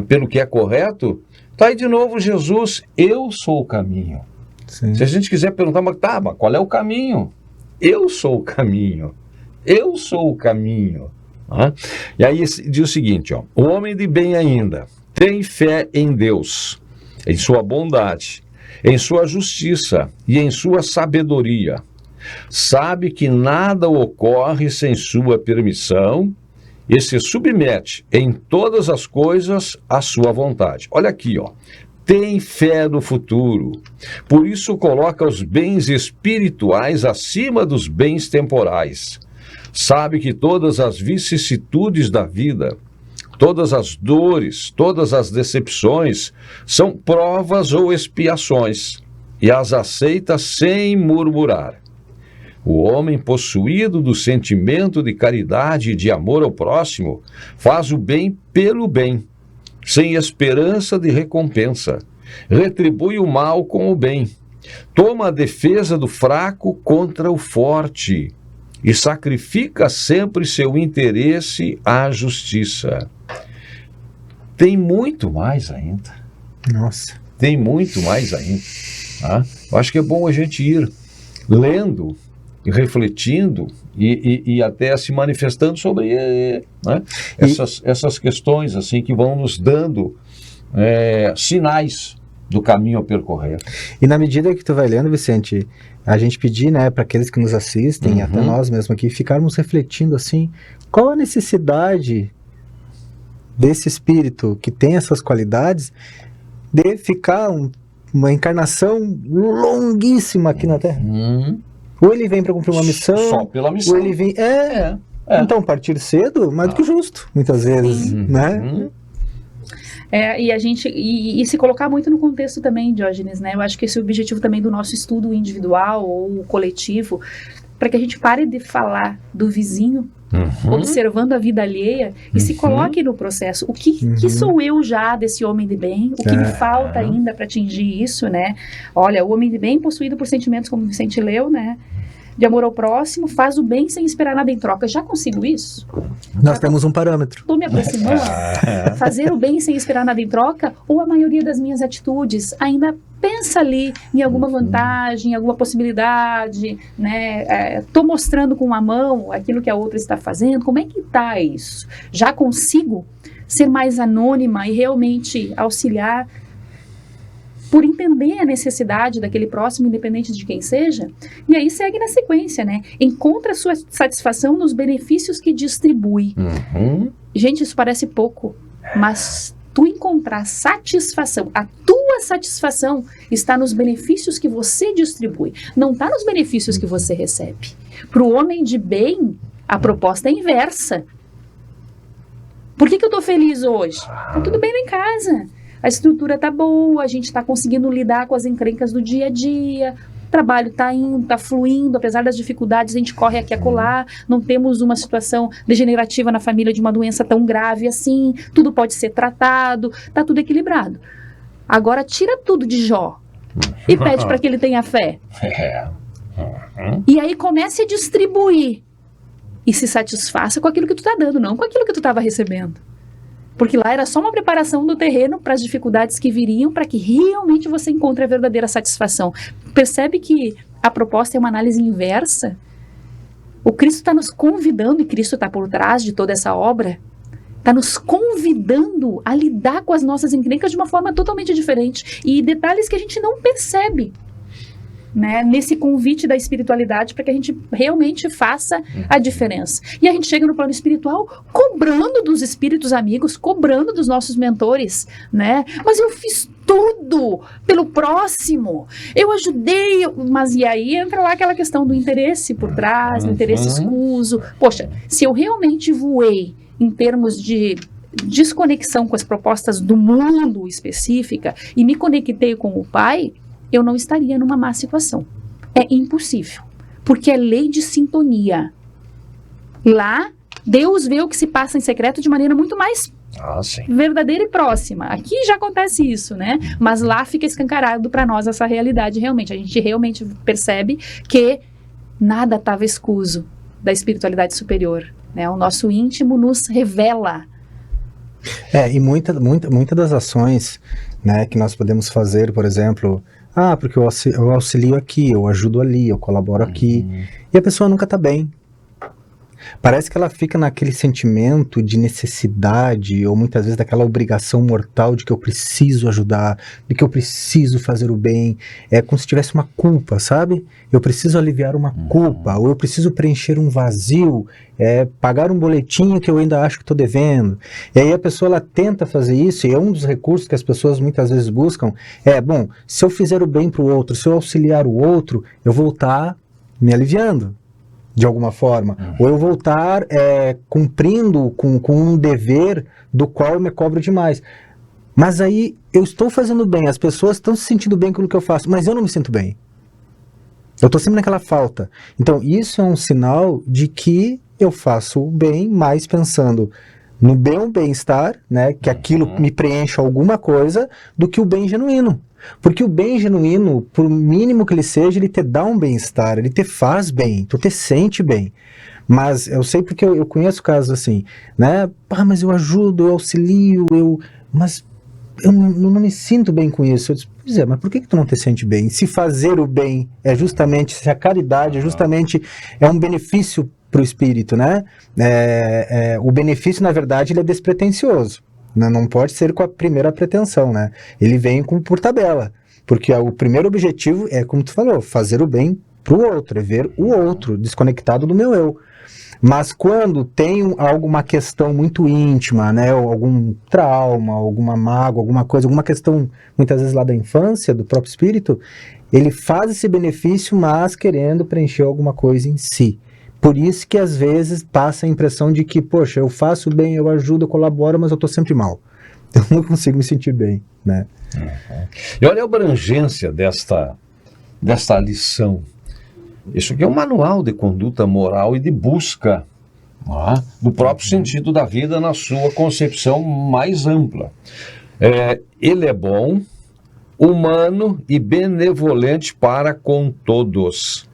pelo que é correto, está aí de novo Jesus, eu sou o caminho. Sim. Se a gente quiser perguntar, mas qual é o caminho? Eu sou o caminho. Eu sou o caminho. E aí diz o seguinte, ó, o homem de bem ainda tem fé em Deus, em sua bondade, em sua justiça e em sua sabedoria. Sabe que nada ocorre sem sua permissão e se submete em todas as coisas à sua vontade. Olha aqui, ó. Tem fé no futuro, por isso coloca os bens espirituais acima dos bens temporais. Sabe que todas as vicissitudes da vida, todas as dores, todas as decepções são provas ou expiações e as aceita sem murmurar. O homem possuído do sentimento de caridade e de amor ao próximo faz o bem pelo bem, sem esperança de recompensa. Retribui o mal com o bem. Toma a defesa do fraco contra o forte e sacrifica sempre seu interesse à justiça. Tem muito mais ainda. Nossa. Tem muito mais ainda. Eu acho que é bom a gente ir lendo, refletindo e até se manifestando sobre essas questões assim, que vão nos dando sinais do caminho a percorrer. E na medida que tu vai lendo, Vicente, a gente pedir, né, para aqueles que nos assistem, até nós mesmos aqui, ficarmos refletindo assim, qual a necessidade desse espírito que tem essas qualidades de ficar uma encarnação longuíssima aqui na Terra? Ou ele vem para cumprir uma missão, só pela missão. Ou ele vem... Então, partir cedo, mais do que justo, muitas vezes, né? E a gente e se colocar muito no contexto também, Diógenes, né? Eu acho que esse é o objetivo também do nosso estudo individual ou coletivo, para que a gente pare de falar do vizinho, observando a vida alheia e se coloque no processo. O que sou eu já desse homem de bem? O que me falta ainda para atingir isso, né? Olha, o homem de bem possuído por sentimentos, como o Vicente leu, né? De amor ao próximo, faz o bem sem esperar nada em troca. Já consigo isso? Nós temos um parâmetro. Estou me aproximando. Fazer o bem sem esperar nada em troca, ou a maioria das minhas atitudes ainda pensa ali em alguma vantagem, em alguma possibilidade, né? Estou mostrando com uma mão aquilo que a outra está fazendo. Como é que está isso? Já consigo ser mais anônima e realmente auxiliar por entender a necessidade daquele próximo, independente de quem seja? E aí segue na sequência, né? Encontra sua satisfação nos benefícios que distribui. Gente, isso parece pouco, mas tu encontrar satisfação, a tua satisfação está nos benefícios que você distribui, não está nos benefícios que você recebe. Para o homem de bem, a proposta é inversa. Por que eu estou feliz hoje? Tá tudo bem lá em casa. A estrutura tá boa, a gente está conseguindo lidar com as encrencas do dia a dia, o trabalho está indo, está fluindo, apesar das dificuldades, a gente corre aqui e acolá, não temos uma situação degenerativa na família de uma doença tão grave assim, tudo pode ser tratado, está tudo equilibrado. Agora tira tudo de Jó e pede para que ele tenha fé. E aí comece a distribuir e se satisfaça com aquilo que tu está dando, não com aquilo que tu estava recebendo. Porque lá era só uma preparação do terreno para as dificuldades que viriam, para que realmente você encontre a verdadeira satisfação. Percebe que a proposta é uma análise inversa? O Cristo está nos convidando, e Cristo está por trás de toda essa obra, está nos convidando a lidar com as nossas encrencas de uma forma totalmente diferente. E detalhes que a gente não percebe, né, nesse convite da espiritualidade, para que a gente realmente faça a diferença. E a gente chega no plano espiritual cobrando dos espíritos amigos, cobrando dos nossos mentores, né? Mas eu fiz tudo pelo próximo. Eu ajudei, mas e aí entra lá aquela questão do interesse por trás, do interesse escuso. Poxa, se eu realmente voei em termos de desconexão com as propostas do mundo específica e me conectei com o Pai, eu não estaria numa má situação. É impossível, porque é lei de sintonia. Lá, Deus vê o que se passa em secreto de maneira muito mais verdadeira e próxima. Aqui já acontece isso, né? Mas lá fica escancarado para nós essa realidade realmente. A gente realmente percebe que nada estava escuso da espiritualidade superior, né? O nosso íntimo nos revela. E muita das ações, né, que nós podemos fazer, por exemplo, porque eu auxilio aqui, eu ajudo ali, eu colaboro aqui, e a pessoa nunca está bem. Parece que ela fica naquele sentimento de necessidade, ou muitas vezes daquela obrigação mortal de que eu preciso ajudar, de que eu preciso fazer o bem. É como se tivesse uma culpa, sabe? Eu preciso aliviar uma culpa, ou eu preciso preencher um vazio, pagar um boletim que eu ainda acho que estou devendo. E aí a pessoa ela tenta fazer isso, e é um dos recursos que as pessoas muitas vezes buscam, se eu fizer o bem para o outro, se eu auxiliar o outro, eu vou estar me aliviando de alguma forma, ou eu vou estar cumprindo com um dever do qual eu me cobro demais. Mas aí eu estou fazendo bem, as pessoas estão se sentindo bem com o que eu faço, mas eu não me sinto bem. Eu estou sempre naquela falta. Então isso é um sinal de que eu faço o bem mais pensando no bem-estar, né, que aquilo me preencha alguma coisa, do que o bem genuíno. Porque o bem genuíno, por mínimo que ele seja, ele te dá um bem-estar, ele te faz bem, tu te sente bem. Mas eu sei porque eu conheço casos assim, né? Mas eu ajudo, eu auxilio, mas eu não me sinto bem com isso. Eu disse, pois mas por que tu não te sente bem? Se fazer o bem se a caridade é um benefício para o espírito, né? O benefício, na verdade, ele é despretensioso. Não pode ser com a primeira pretensão, né? Ele vem por tabela, porque o primeiro objetivo é, como tu falou, fazer o bem para o outro, é ver o outro desconectado do meu eu. Mas quando tem alguma questão muito íntima, né, ou algum trauma, alguma mágoa, alguma coisa, alguma questão muitas vezes lá da infância, do próprio espírito, ele faz esse benefício, mas querendo preencher alguma coisa em si. Por isso que às vezes passa a impressão de que, poxa, eu faço bem, eu ajudo, eu colaboro, mas eu estou sempre mal. Eu não consigo me sentir bem, né? E olha a abrangência desta lição. Isso aqui é um manual de conduta moral e de busca do próprio sentido da vida na sua concepção mais ampla. Ele é bom, humano e benevolente para com todos.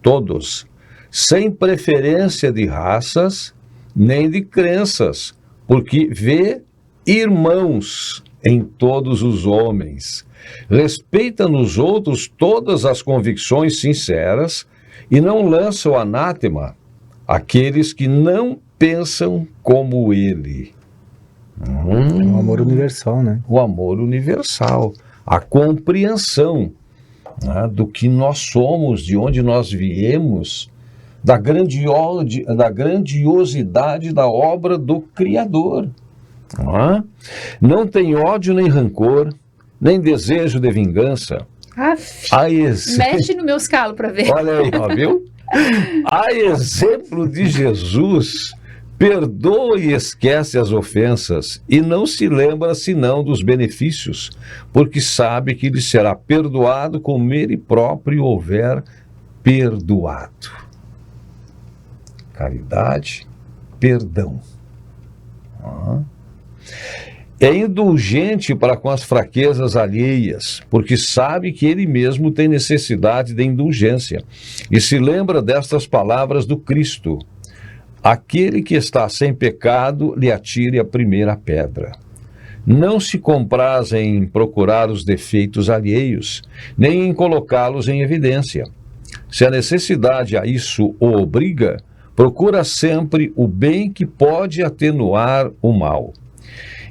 Todos. Sem preferência de raças nem de crenças, porque vê irmãos em todos os homens. Respeita nos outros todas as convicções sinceras e não lança o anátema àqueles que não pensam como ele. É um amor universal, né? O amor universal, a compreensão, né, do que nós somos, de onde nós viemos, da grandiosidade da obra do Criador. Não tem ódio nem rancor, nem desejo de vingança. Mexe no meus calos para ver. Olha aí, viu? A exemplo de Jesus, perdoa e esquece as ofensas e não se lembra senão dos benefícios, porque sabe que lhe será perdoado como ele próprio houver perdoado. Caridade, perdão. É indulgente para com as fraquezas alheias, porque sabe que ele mesmo tem necessidade de indulgência. E se lembra destas palavras do Cristo: aquele que está sem pecado, lhe atire a primeira pedra. Não se compraz em procurar os defeitos alheios, nem em colocá-los em evidência. Se a necessidade a isso o obriga, procura sempre o bem que pode atenuar o mal.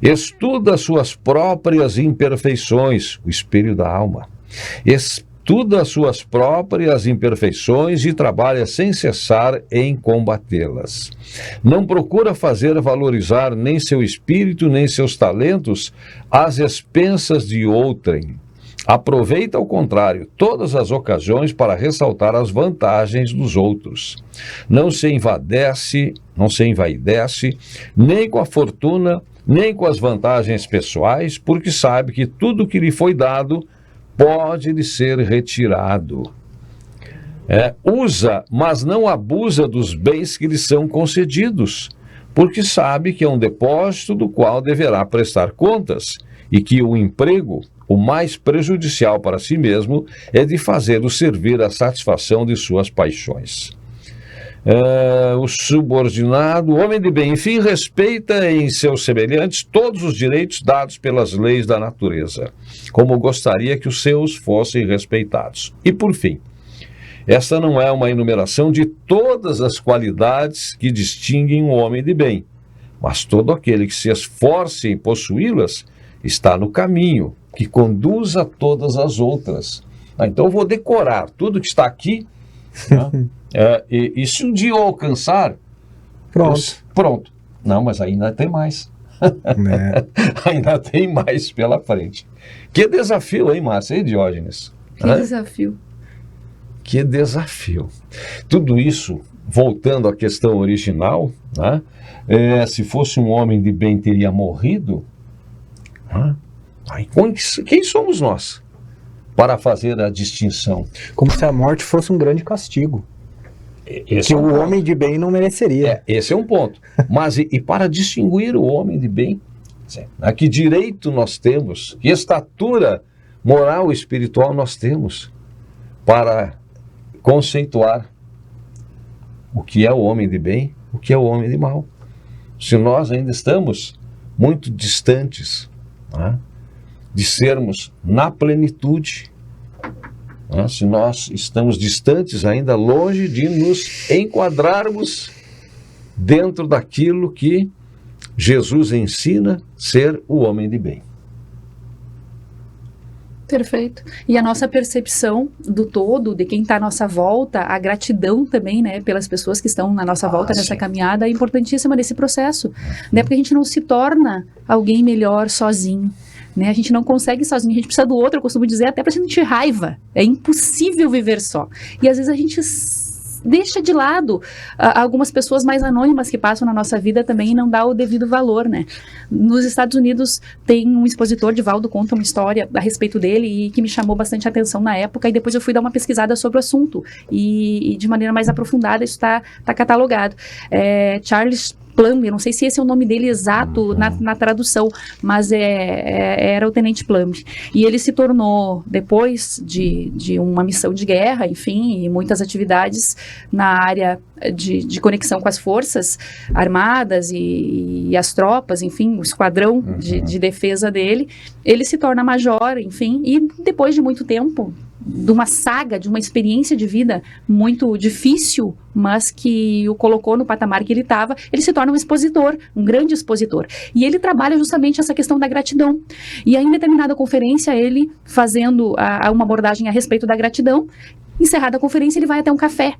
Estuda suas próprias imperfeições, o espelho da alma. estuda as suas próprias imperfeições e trabalha sem cessar em combatê-las. Não procura fazer valorizar nem seu espírito, nem seus talentos às expensas de outrem. Aproveita, ao contrário, todas as ocasiões para ressaltar as vantagens dos outros. Não se envaidece nem com a fortuna, nem com as vantagens pessoais, porque sabe que tudo que lhe foi dado pode lhe ser retirado. Usa, mas não abusa dos bens que lhe são concedidos, porque sabe que é um depósito do qual deverá prestar contas, e que o emprego, o mais prejudicial para si mesmo, é de fazê-lo servir à satisfação de suas paixões. O subordinado, o homem de bem, enfim, respeita em seus semelhantes todos os direitos dados pelas leis da natureza, como gostaria que os seus fossem respeitados. E, por fim, esta não é uma enumeração de todas as qualidades que distinguem um homem de bem, mas todo aquele que se esforce em possuí-las está no caminho que conduz a todas as outras. Então eu vou decorar tudo que está aqui, né? E se um dia eu alcançar, pronto. Não, mas ainda tem mais. Ainda tem mais pela frente. Que desafio, hein, Márcia? E Diógenes? Que desafio. Que desafio. Tudo isso, voltando à questão original, né? Se fosse um homem de bem, teria morrido. Quem somos nós para fazer a distinção? Como se a morte fosse um grande castigo. Esse que o homem de bem não mereceria. Esse é um ponto. Mas e para distinguir o homem de bem, que direito nós temos, que estatura moral e espiritual nós temos para conceituar o que é o homem de bem, o que é o homem de mal. Se nós ainda estamos muito distantes, né, de sermos na plenitude, né, se nós estamos distantes ainda, longe de nos enquadrarmos dentro daquilo que Jesus ensina ser o homem de bem. Perfeito. E a nossa percepção do todo, de quem está à nossa volta, a gratidão também, né, pelas pessoas que estão na nossa volta nessa caminhada, é importantíssima nesse processo, né, porque a gente não se torna alguém melhor sozinho, né, a gente não consegue sozinho, a gente precisa do outro, eu costumo dizer, até para sentir raiva, é impossível viver só, e às vezes a gente deixa de lado algumas pessoas mais anônimas que passam na nossa vida também e não dá o devido valor, né? Nos Estados Unidos tem um expositor, Divaldo, conta uma história a respeito dele e que me chamou bastante atenção na época, e depois eu fui dar uma pesquisada sobre o assunto e de maneira mais aprofundada isso está catalogado. Charles Plummer, não sei se esse é o nome dele exato na tradução, mas era o Tenente Plummer. E ele se tornou, depois de uma missão de guerra, enfim, e muitas atividades na área de conexão com as forças armadas e as tropas, enfim, o esquadrão de defesa dele, ele se torna major, enfim, e depois de muito tempo, de uma saga, de uma experiência de vida muito difícil, mas que o colocou no patamar que ele estava, ele se torna um expositor, um grande expositor. E ele trabalha justamente essa questão da gratidão. E aí, em determinada conferência, ele fazendo uma abordagem a respeito da gratidão, encerrada a conferência, ele vai até um café.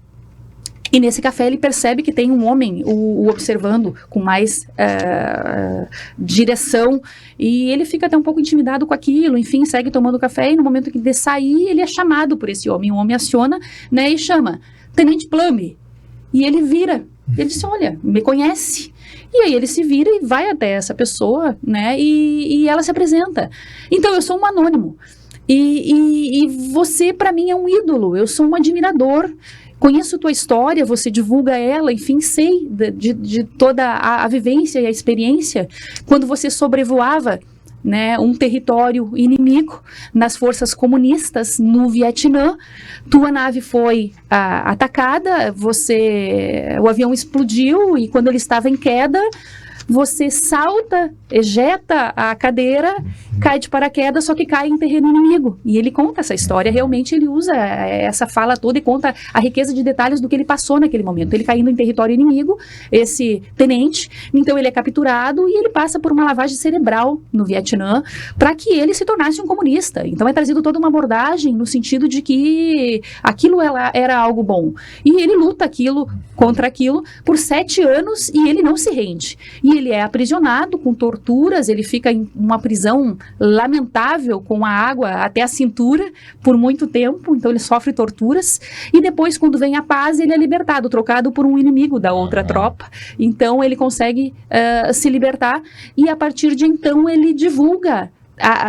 E nesse café ele percebe que tem um homem o observando com mais direção, e ele fica até um pouco intimidado com aquilo, enfim, segue tomando café, e no momento que de sair, ele é chamado por esse homem, o homem aciona, né, e chama, Tenente Plummer, e ele vira, ele diz, olha, me conhece, e aí ele se vira e vai até essa pessoa, né, e ela se apresenta, então eu sou um anônimo, e você para mim é um ídolo, eu sou um admirador, conheço tua história, você divulga ela, enfim, sei de toda a vivência e a experiência, quando você sobrevoava, né, um território inimigo nas forças comunistas no Vietnã, tua nave foi atacada, o avião explodiu e quando ele estava em queda, você salta, ejeta a cadeira, cai de paraquedas, só que cai em terreno inimigo. E ele conta essa história, realmente ele usa essa fala toda e conta a riqueza de detalhes do que ele passou naquele momento. Ele caindo em território inimigo, esse tenente, então ele é capturado e ele passa por uma lavagem cerebral no Vietnã para que ele se tornasse um comunista. Então é trazido toda uma abordagem no sentido de que aquilo era algo bom. E ele luta contra aquilo por 7 anos e ele não se rende. E ele é aprisionado com torturas, ele fica em uma prisão lamentável com a água até a cintura por muito tempo, então ele sofre torturas. E depois, quando vem a paz, ele é libertado, trocado por um inimigo da outra tropa. Então ele consegue se libertar e a partir de então ele divulga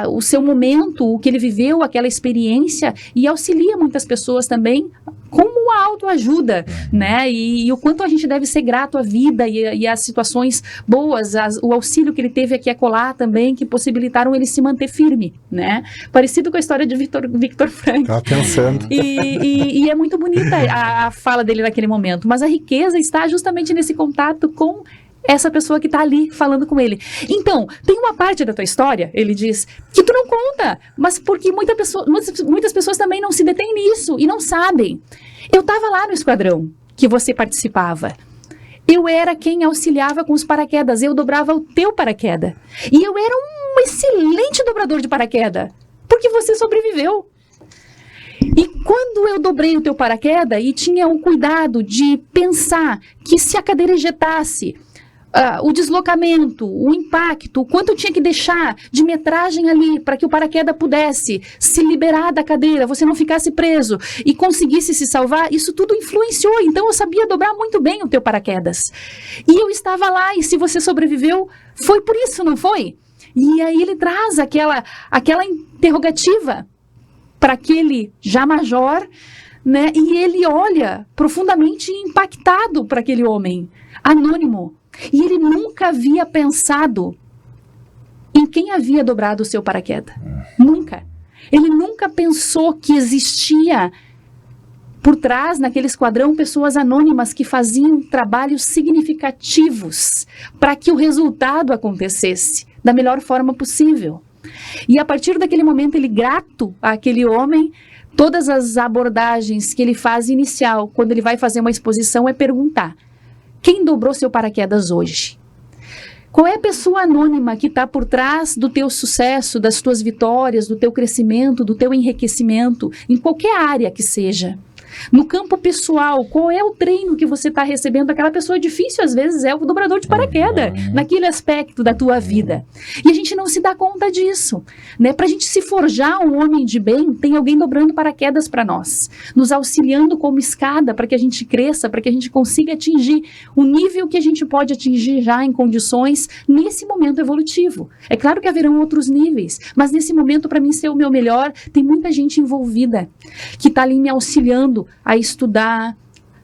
o seu momento, o que ele viveu, aquela experiência, e auxilia muitas pessoas também como uma autoajuda, né? E o quanto a gente deve ser grato à vida e às situações boas, o auxílio que ele teve aqui e acolá também, que possibilitaram ele se manter firme, né? Parecido com a história de Viktor Frankl. Estava pensando. E é muito bonita a fala dele naquele momento, mas a riqueza está justamente nesse contato com essa pessoa que está ali falando com ele. Então, tem uma parte da tua história, ele diz, que tu não conta, mas porque muitas pessoas também não se detêm nisso e não sabem. Eu estava lá no esquadrão que você participava. Eu era quem auxiliava com os paraquedas, eu dobrava o teu paraquedas. E eu era um excelente dobrador de paraquedas, porque você sobreviveu. E quando eu dobrei o teu paraquedas e tinha o cuidado de pensar que se a cadeira ejetasse, o deslocamento, o impacto, o quanto eu tinha que deixar de metragem ali para que o paraquedas pudesse se liberar da cadeira, você não ficasse preso e conseguisse se salvar, isso tudo influenciou. Então eu sabia dobrar muito bem o teu paraquedas. E eu estava lá, e se você sobreviveu, foi por isso, não foi? E aí ele traz aquela interrogativa para aquele já major, né? E ele olha profundamente impactado para aquele homem anônimo. E ele nunca havia pensado em quem havia dobrado o seu paraquedas. Nunca. Ele nunca pensou que existia por trás, naquele esquadrão, pessoas anônimas que faziam trabalhos significativos para que o resultado acontecesse da melhor forma possível. E a partir daquele momento, ele, grato àquele homem, todas as abordagens que ele faz inicial, quando ele vai fazer uma exposição, é perguntar: quem dobrou seu paraquedas hoje? Qual é a pessoa anônima que está por trás do teu sucesso, das tuas vitórias, do teu crescimento, do teu enriquecimento, em qualquer área que seja? No campo pessoal, qual é o treino que você está recebendo? Aquela pessoa difícil, às vezes, é o dobrador de paraquedas, naquele aspecto da tua vida. E a gente não se dá conta disso, né? Para a gente se forjar um homem de bem, tem alguém dobrando paraquedas para nós, nos auxiliando como escada para que a gente cresça, para que a gente consiga atingir o nível que a gente pode atingir já em condições nesse momento evolutivo. É claro que haverão outros níveis, mas nesse momento, para mim ser o meu melhor, tem muita gente envolvida que está ali me auxiliando a estudar,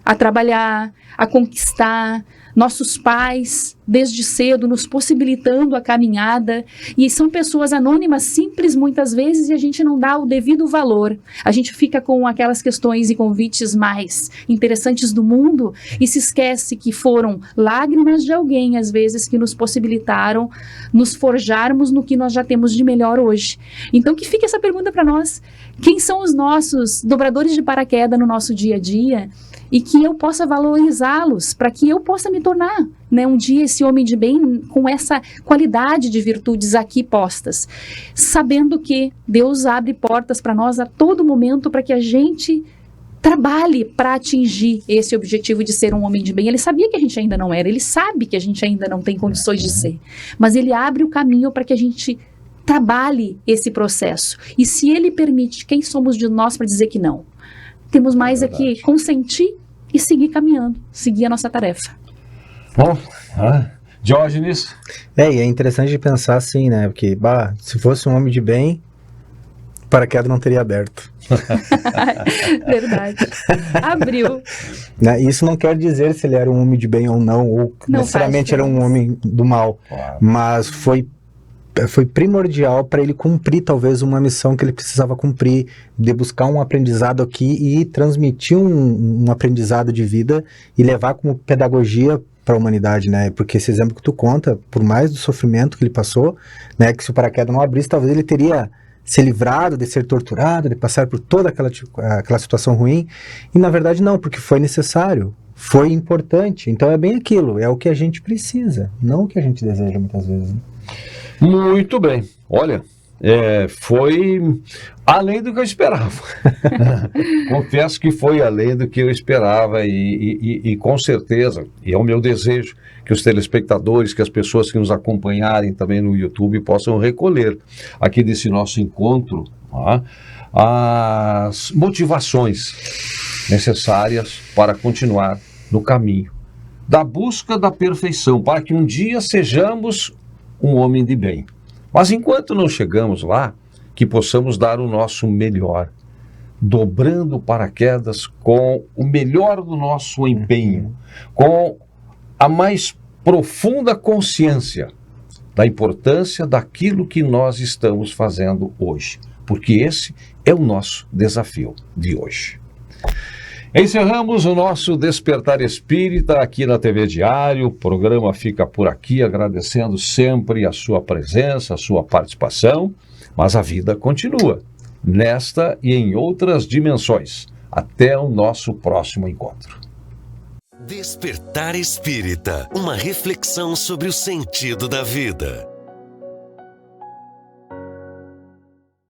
a trabalhar, a conquistar. Nossos pais, desde cedo, nos possibilitando a caminhada. E são pessoas anônimas, simples muitas vezes, e a gente não dá o devido valor. A gente fica com aquelas questões e convites mais interessantes do mundo e se esquece que foram lágrimas de alguém, às vezes, que nos possibilitaram nos forjarmos no que nós já temos de melhor hoje. Então, que fique essa pergunta para nós. Quem são os nossos dobradores de paraquedas no nosso dia a dia? E que eu possa valorizá-los, para que eu possa me tornar, né, um dia esse homem de bem com essa qualidade de virtudes aqui postas, sabendo que Deus abre portas para nós a todo momento para que a gente trabalhe para atingir esse objetivo de ser um homem de bem. Ele sabia que a gente ainda não era, ele sabe que a gente ainda não tem condições de ser, mas ele abre o caminho para que a gente trabalhe esse processo. E se ele permite, quem somos de nós para dizer que não? Temos mais aqui consentir e seguir caminhando, seguir a nossa tarefa. Bom, Diógenes. E é interessante pensar assim, né? Porque, se fosse um homem de bem, o paraquedas não teria aberto. Verdade. Abriu. Né? Isso não quer dizer se ele era um homem de bem ou não, ou não necessariamente era um homem do mal. Claro. Mas foi primordial para ele cumprir talvez uma missão que ele precisava cumprir, de buscar um aprendizado aqui e transmitir um aprendizado de vida e levar como pedagogia para a humanidade, né? Porque esse exemplo que tu conta, por mais do sofrimento que ele passou, né? Que se o paraquedas não abrisse, talvez ele teria se livrado de ser torturado, de passar por toda aquela situação ruim. E na verdade não, porque foi necessário, foi importante. Então é bem aquilo, é o que a gente precisa, não o que a gente deseja muitas vezes. Né? Muito bem. Olha, foi além do que eu esperava. Confesso que foi além do que eu esperava e com certeza, e é o meu desejo, que os telespectadores, que as pessoas que nos acompanharem também no YouTube possam recolher aqui desse nosso encontro as motivações necessárias para continuar no caminho da busca da perfeição, para que um dia sejamos um homem de bem. Mas enquanto não chegamos lá, que possamos dar o nosso melhor, dobrando o paraquedas com o melhor do nosso empenho, com a mais profunda consciência da importância daquilo que nós estamos fazendo hoje, porque esse é o nosso desafio de hoje. Encerramos o nosso Despertar Espírita aqui na TV Diário. O programa fica por aqui, agradecendo sempre a sua presença, a sua participação, mas a vida continua, nesta e em outras dimensões. Até o nosso próximo encontro. Despertar Espírita, uma reflexão sobre o sentido da vida.